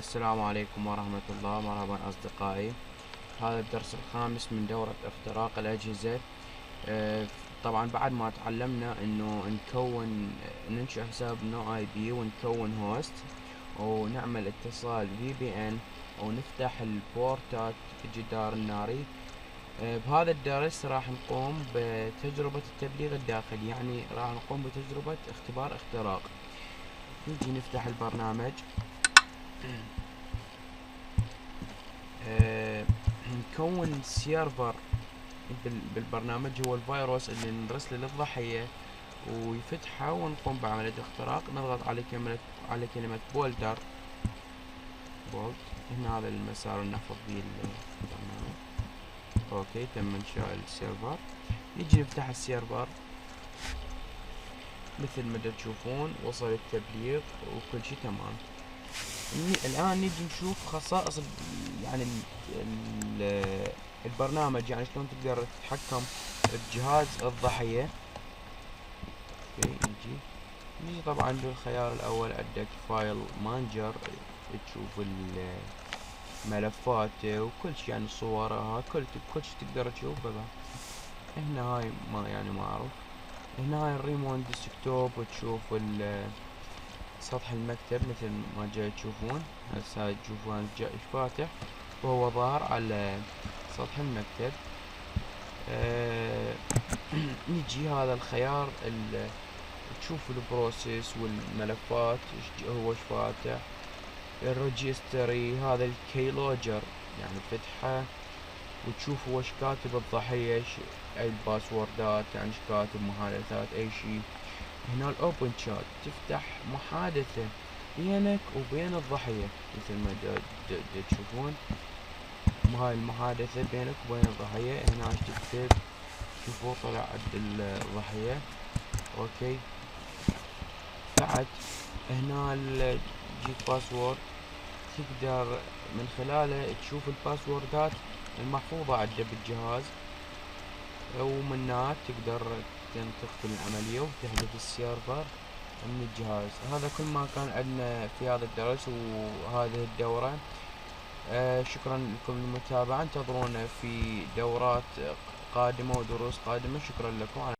السلام عليكم ورحمة الله. مرحبا أصدقائي. هذا الدرس الخامس من دورة اختراق الأجهزة. آه، طبعا بعد ما تعلمنا انه ننشئ حساب نو اي بي ونكون هوست ونعمل اتصال في بي ان ونفتح البورتات الجدار الناري. بهذا الدرس راح نقوم بتجربة التبليغ الداخلي، يعني راح نقوم بتجربة اختبار اختراق. نجي نفتح البرنامج. نكون سيرفر بالبرنامج، هو الفيروس اللي نرسله للضحية ويفتحه ونقوم بعملية اختراق. نضغط على كلمة بولدر بولت. هنا هذا المسار اللي نحفظ فيه البرنامج. اوكي، تم انشاء السيرفر. نجي نفتح السيرفر. مثل ما تشوفون وصل التبليغ وكل شي تمام. الآن نجي نشوف خصائص يعني البرنامج، يعني شلون تقدر تتحكم بجهاز الضحية. اوكي، نجي طبعا بالخيار الأول عندك فايل مانجر، تشوف ملفاته وكل شي، يعني صورها كل شي تقدر تشوفه. هنا هاي ما أعرف. هنا هاي الريموند ديسكتوب، وتشوف سطح المكتب مثل ما جاي تشوفون. هسه تشوفون جاي فاتح وهو ظاهر على سطح المكتب. نجي هذا الخيار تشوف البروسيس والملفات هو فاتح. الريجستري هذا الكيلوجر، يعني فتحه وتشوف هو ايش كاتب الضحية، اي الباسوردات، يعني ايش كاتب محادثات اي شي. هنا الاوبن شات، تفتح محادثة بينك وبين الضحية مثل ما تشوفون. هاي المحادثة بينك وبين الضحية. هنا ايش تكتب، شوفوا طلع عند الضحية. اوكي، بعد هنا جيت باسورد، تقدر من خلاله تشوف الباسوردات المحفوظة عنده بالجهاز، ومنها تقدر تنطق بالعملية وتحذف السيرفر من الجهاز. هذا كل ما كان عندنا في هذا الدرس وهذه الدورة. شكرا لكم للمتابعة. انتظرونا في دورات قادمة ودروس قادمة. شكرا لكم.